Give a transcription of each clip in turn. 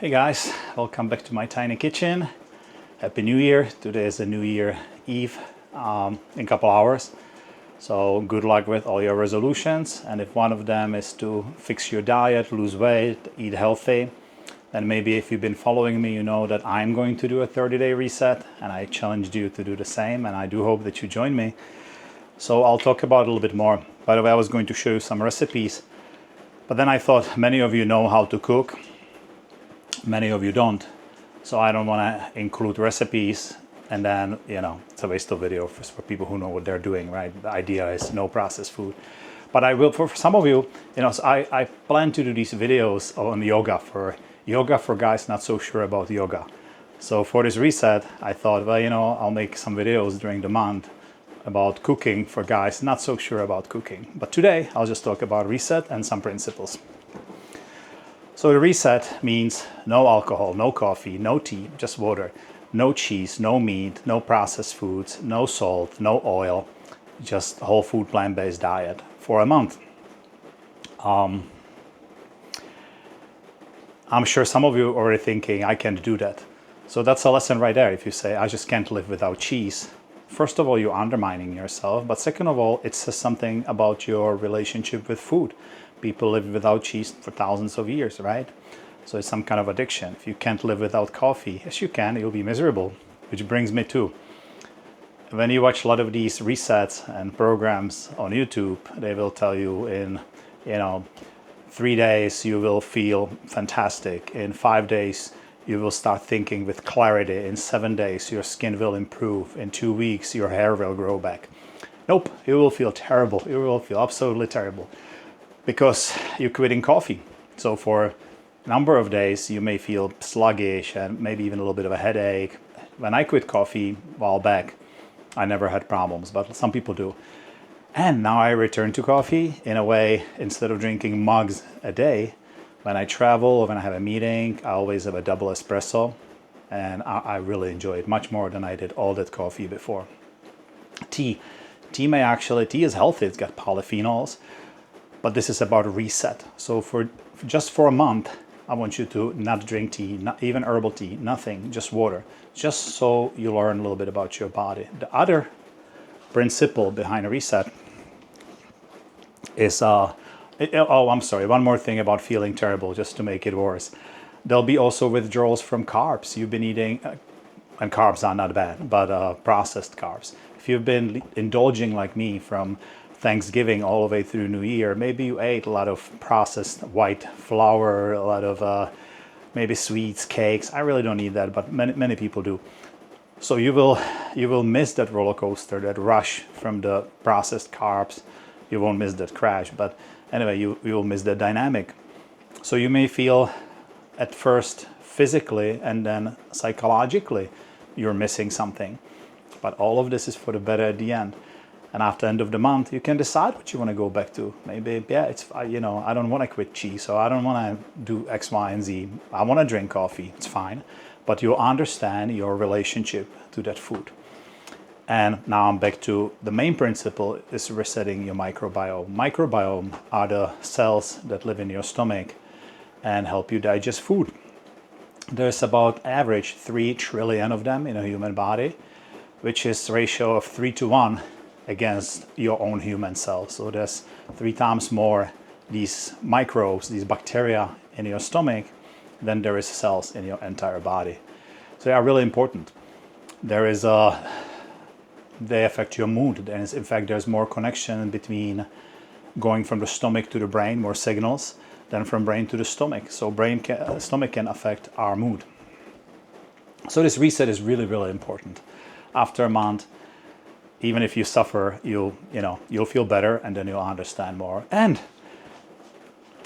Hey guys, welcome back to my tiny kitchen. Happy New Year. Today is the New Year Eve in a couple hours. So good luck with all your resolutions. And if one of them is to fix your diet, lose weight, eat healthy, then maybe if you've been following me, you know that I'm going to do a 30-day reset and I challenged you to do the same. And I do hope that you join me. So I'll talk about it a little bit more. By the way, I was going to show you some recipes, but then I thought many of you know how to cook. Many of you don't, so I don't want to include recipes and then it's a waste of video for people who know what they're doing, right? The idea is no processed food, but I will for some of you, so I plan to do these videos on yoga for guys not so sure about yoga. So for this reset I thought, well, I'll make some videos during the month about cooking for guys not so sure about cooking, but today I'll just talk about reset and some principles. So the reset means no alcohol, no coffee, no tea, just water, no cheese, no meat, no processed foods, no salt, no oil, just whole food plant-based diet for a month. I'm sure some of you are already thinking, I can't do that. So that's a lesson right there. If you say, I just can't live without cheese. First of all, you're undermining yourself. But second of all, it says something about your relationship with food. People live without cheese for thousands of years, right? So it's some kind of addiction. If you can't live without coffee, yes you can, you'll be miserable. Which brings me to, when you watch a lot of these resets and programs on YouTube, they will tell you in 3 days you will feel fantastic. In 5 days you will start thinking with clarity. In 7 days your skin will improve. In 2 weeks your hair will grow back. Nope, you will feel terrible. You will feel absolutely terrible, because you're quitting coffee. So for a number of days you may feel sluggish and maybe even a little bit of a headache. When I quit coffee a while back, I never had problems, but some people do. And now I return to coffee in a way. Instead of drinking mugs a day, when I travel or when I have a meeting, I always have a double espresso, and I really enjoy it much more than I did all that coffee before. Tea is healthy. It's got polyphenols. But this is about a reset. So just for a month, I want you to not drink tea, not even herbal tea, nothing, just water, just so you learn a little bit about your body. The other principle behind a reset is, I'm sorry, one more thing about feeling terrible, just to make it worse. There'll be also withdrawals from carbs. You've been eating, and carbs are not bad, but processed carbs. If you've been indulging like me from Thanksgiving all the way through New Year, maybe you ate a lot of processed white flour, a lot of maybe sweets, cakes. I really don't need that, but many people do. So you will miss that roller coaster, that rush from the processed carbs. You won't miss that crash, but anyway, you will miss the dynamic. So you may feel at first physically and then psychologically you're missing something, but all of this is for the better at the end. And after the end of the month, you can decide what you want to go back to. Maybe, I don't want to quit cheese, so I don't want to do X, Y, and Z. I want to drink coffee, it's fine. But you'll understand your relationship to that food. And now I'm back to the main principle is resetting your microbiome. Microbiome are the cells that live in your stomach and help you digest food. There's about average 3 trillion of them in a human body, which is a ratio of 3 to 1 against your own human cells. So there's 3 times more these microbes, these bacteria in your stomach than there is cells in your entire body. So they are really important. They affect your mood. And in fact, there's more connection between going from the stomach to the brain, more signals, than from brain to the stomach. So stomach can affect our mood. So this reset is really, really important. After a month, even if you suffer, you'll feel better, and then you'll understand more. And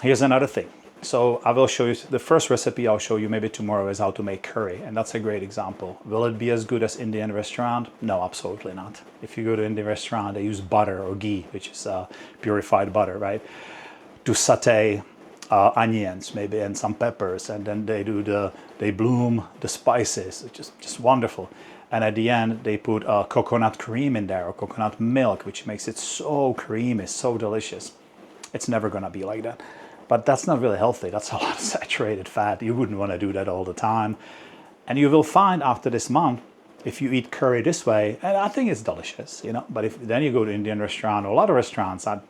here's another thing. So I will show you, the first recipe I'll show you maybe tomorrow is how to make curry. And that's a great example. Will it be as good as Indian restaurant? No, absolutely not. If you go to Indian restaurant, they use butter or ghee, which is purified butter, right? To saute onions maybe and some peppers. And then they bloom the spices. It's just wonderful. And at the end, they put coconut cream in there or coconut milk, which makes it so creamy, so delicious. It's never going to be like that. But that's not really healthy. That's a lot of saturated fat. You wouldn't want to do that all the time. And you will find after this month, if you eat curry this way, and I think it's delicious, you know, but if then you go to Indian restaurant or a lot of restaurants, I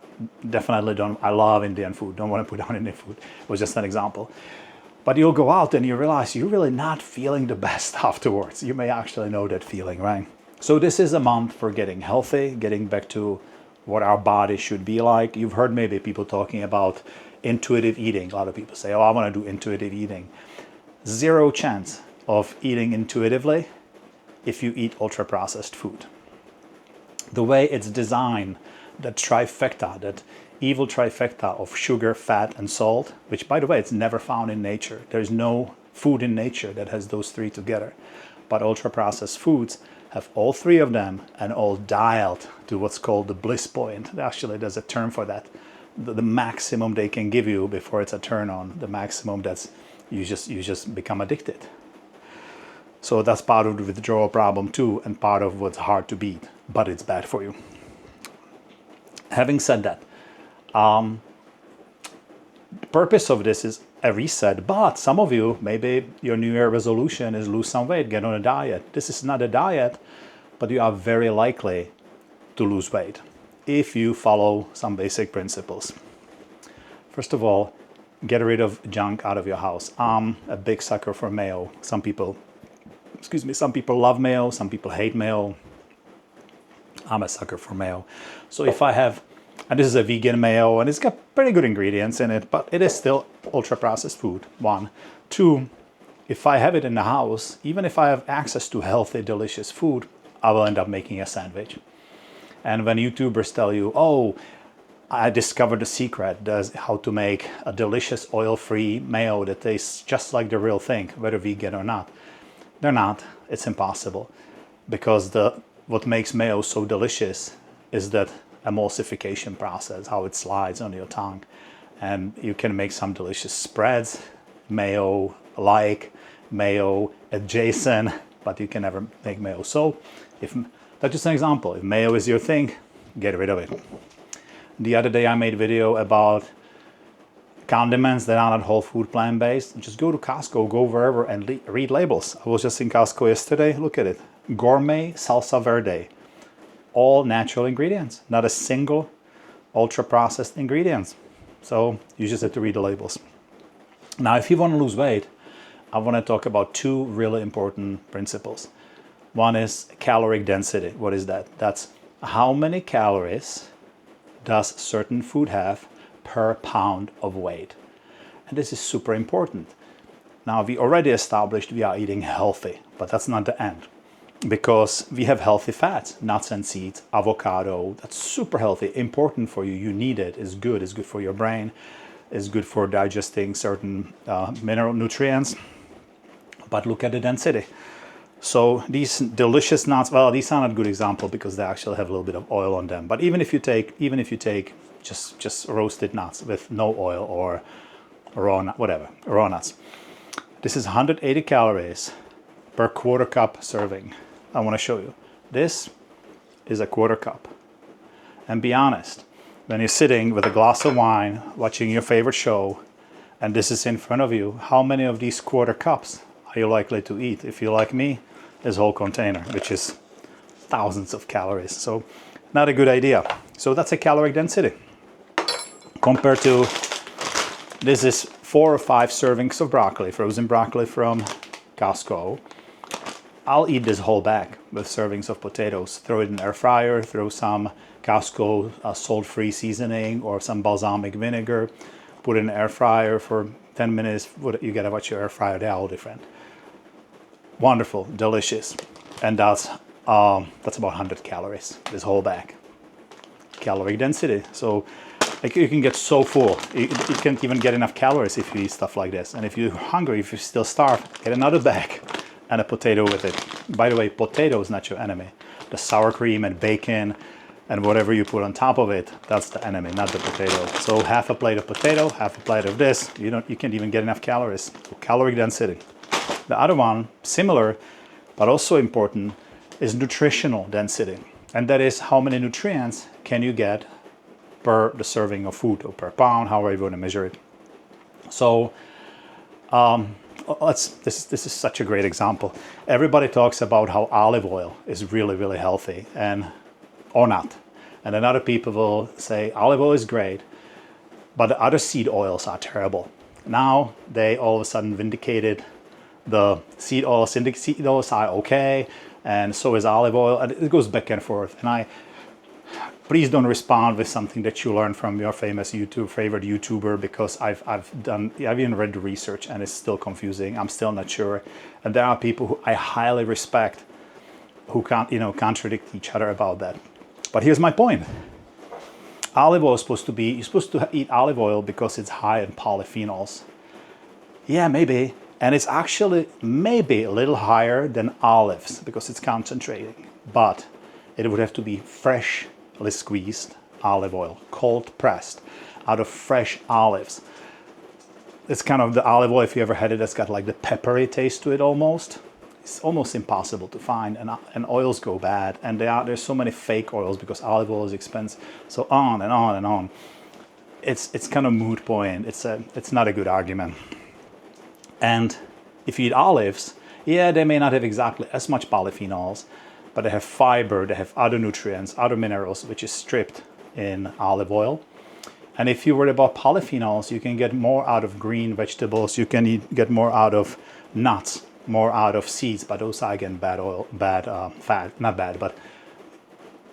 definitely don't, I love Indian food, don't want to put down Indian food. It was just an example. But you'll go out and you realize you're really not feeling the best afterwards. You may actually know that feeling, right? So this is a month for getting healthy, getting back to what our body should be like. You've heard maybe people talking about intuitive eating. A lot of people say, oh, I want to do intuitive eating. Zero chance of eating intuitively if you eat ultra-processed food. The way it's designed, that trifecta, that evil trifecta of sugar, fat, and salt, which, by the way, it's never found in nature. There's no food in nature that has those three together. But ultra-processed foods have all three of them and all dialed to what's called the bliss point. Actually, there's a term for that. The maximum they can give you before it's a turn on, the maximum that's you just become addicted. So that's part of the withdrawal problem too, and part of what's hard to beat, but it's bad for you. Having said that, the purpose of this is a reset, but some of you, maybe your New Year resolution is lose some weight, get on a diet. This is not a diet, but you are very likely to lose weight if you follow some basic principles. First of all, get rid of junk out of your house. I'm a big sucker for mayo. Some people love mayo, some people hate mayo. I'm a sucker for mayo. So if I have, and this is a vegan mayo, and it's got pretty good ingredients in it, but it is still ultra-processed food, one. Two, if I have it in the house, even if I have access to healthy, delicious food, I will end up making a sandwich. And when YouTubers tell you, oh, I discovered the secret, that's how to make a delicious oil-free mayo that tastes just like the real thing, whether vegan or not. They're not. It's impossible, because what makes mayo so delicious is that emulsification process, how it slides on your tongue. And you can make some delicious spreads, mayo-like, mayo adjacent, but you can never make mayo. So that's just an example. If mayo is your thing, get rid of it. The other day I made a video about condiments that are not whole food plant-based. Just go to Costco, go wherever and read labels. I was just in Costco yesterday, look at it. Gourmet salsa verde, all natural ingredients, not a single ultra-processed ingredients. So you just have to read the labels. Now, if you want to lose weight, I want to talk about two really important principles. One is caloric density. What is that? That's how many calories does certain food have per pound of weight. And this is super important. Now, we already established we are eating healthy, but that's not the end, because we have healthy fats, nuts and seeds, avocado. That's super healthy, important for you. You need it. It's good for your brain. It's good for digesting certain mineral nutrients. But look at the density. So these delicious nuts, well, these are not a good example because they actually have a little bit of oil on them. But even if you take just roasted nuts with no oil or raw nuts, this is 180 calories per quarter cup serving. I want to show you. This is a quarter cup. And be honest, when you're sitting with a glass of wine, watching your favorite show, and this is in front of you, how many of these quarter cups are you likely to eat? If you're like me, this whole container, which is thousands of calories. So not a good idea. So that's a caloric density. Compared to, this is 4 or 5 servings of broccoli, frozen broccoli from Costco. I'll eat this whole bag with servings of potatoes. Throw it in the air fryer, throw some Costco salt-free seasoning or some balsamic vinegar, put it in the air fryer for 10 minutes. You gotta watch your air fryer, they're all different. Wonderful, delicious. And that's about 100 calories, this whole bag. Caloric density. So like, you can get so full. You can't even get enough calories if you eat stuff like this. And if you're hungry, if you're still starved, get another bag and a potato with it. By the way, potato is not your enemy. The sour cream and bacon and whatever you put on top of it, that's the enemy, not the potato. So half a plate of potato, half a plate of this, you can't even get enough calories. So caloric density. The other one, similar, but also important, is nutritional density. And that is how many nutrients can you get per the serving of food, or per pound, however you want to measure it. So this is such a great example. Everybody talks about how olive oil is really, really healthy, and or not. And then other people will say olive oil is great, but the other seed oils are terrible. Now they all of a sudden vindicated the seed oils. Seed oils are okay, and so is olive oil, and it goes back and forth. And please don't respond with something that you learned from your famous favorite YouTuber, because I've even read the research and it's still confusing. I'm still not sure. And there are people who I highly respect who can't, contradict each other about that. But here's my point. Olive oil is you're supposed to eat olive oil because it's high in polyphenols. Yeah, maybe. And it's actually maybe a little higher than olives because it's concentrating. But it would have to be freshly squeezed olive oil, cold pressed out of fresh olives. It's kind of the olive oil, if you ever had it, that's got like the peppery taste to it almost. It's almost impossible to find, and oils go bad, and there's so many fake oils because olive oil is expensive. So on and on and on. It's kind of moot point. It's not a good argument. And if you eat olives, yeah, they may not have exactly as much polyphenols, but they have fiber, they have other nutrients, other minerals, which is stripped in olive oil. And if you worry about polyphenols, you can get more out of green vegetables. You can get more out of nuts, more out of seeds, but those are again fat, not bad, but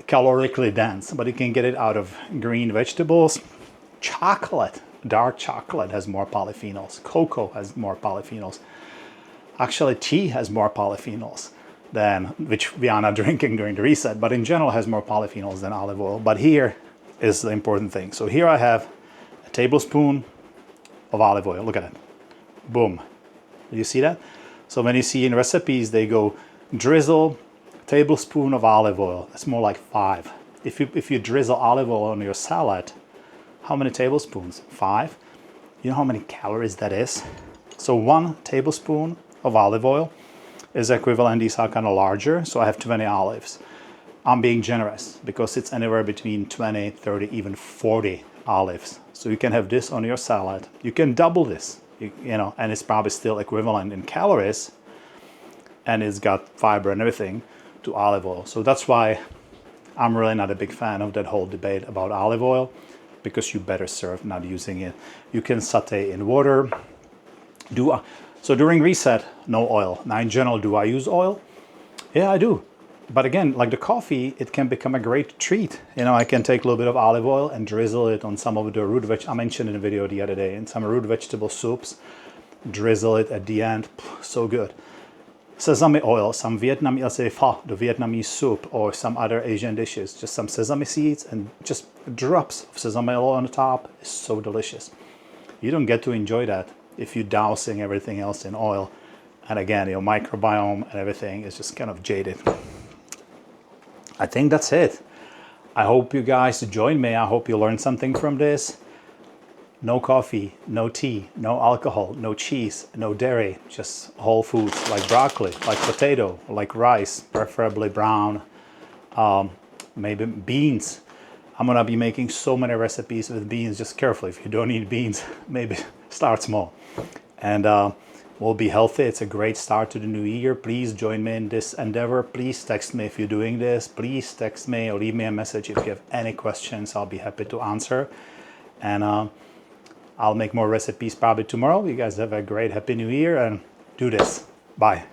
calorically dense. But you can get it out of green vegetables. Chocolate, dark chocolate has more polyphenols. Cocoa has more polyphenols. Actually, tea has more polyphenols than, which we are not drinking during the reset, but in general has more polyphenols than olive oil. But here is the important thing. So here I have a tablespoon of olive oil. Look at it. Boom. Do you see that? So when you see in recipes, they go drizzle tablespoon of olive oil. That's more like 5. If you drizzle olive oil on your salad, how many tablespoons? 5. You know how many calories that is? So 1 tablespoon of olive oil is equivalent. These are kind of larger, so I have 20 olives. I'm being generous because it's anywhere between 20, 30, even 40 olives. So you can have this on your salad. You can double this, and it's probably still equivalent in calories, and it's got fiber and everything to olive oil. So that's why I'm really not a big fan of that whole debate about olive oil, because you better serve not using it. You can saute in water. So during reset, no oil. Now in general, do I use oil? Yeah, I do. But again, like the coffee, it can become a great treat. I can take a little bit of olive oil and drizzle it on some of the root I mentioned in a video the other day, in some root vegetable soups. Drizzle it at the end, so good. Sesame oil, some Vietnamese, the Vietnamese soup, or some other Asian dishes. Just some sesame seeds and just drops of sesame oil on the top is so delicious. You don't get to enjoy that if you're dousing everything else in oil. And again, your microbiome and everything is just kind of jaded. I think that's it. I hope you guys join me. I hope you learned something from this. No coffee, no tea, no alcohol, no cheese, no dairy, just whole foods like broccoli, like potato, like rice, preferably brown, maybe beans. I'm gonna be making so many recipes with beans. Just careful, if you don't eat beans, maybe start small. And we'll be healthy. It's a great start to the new year. Please join me in this endeavor. Please text me if you're doing this. Please text me or leave me a message if you have any questions. I'll be happy to answer. And I'll make more recipes probably tomorrow. You guys have a great Happy New Year and do this. Bye.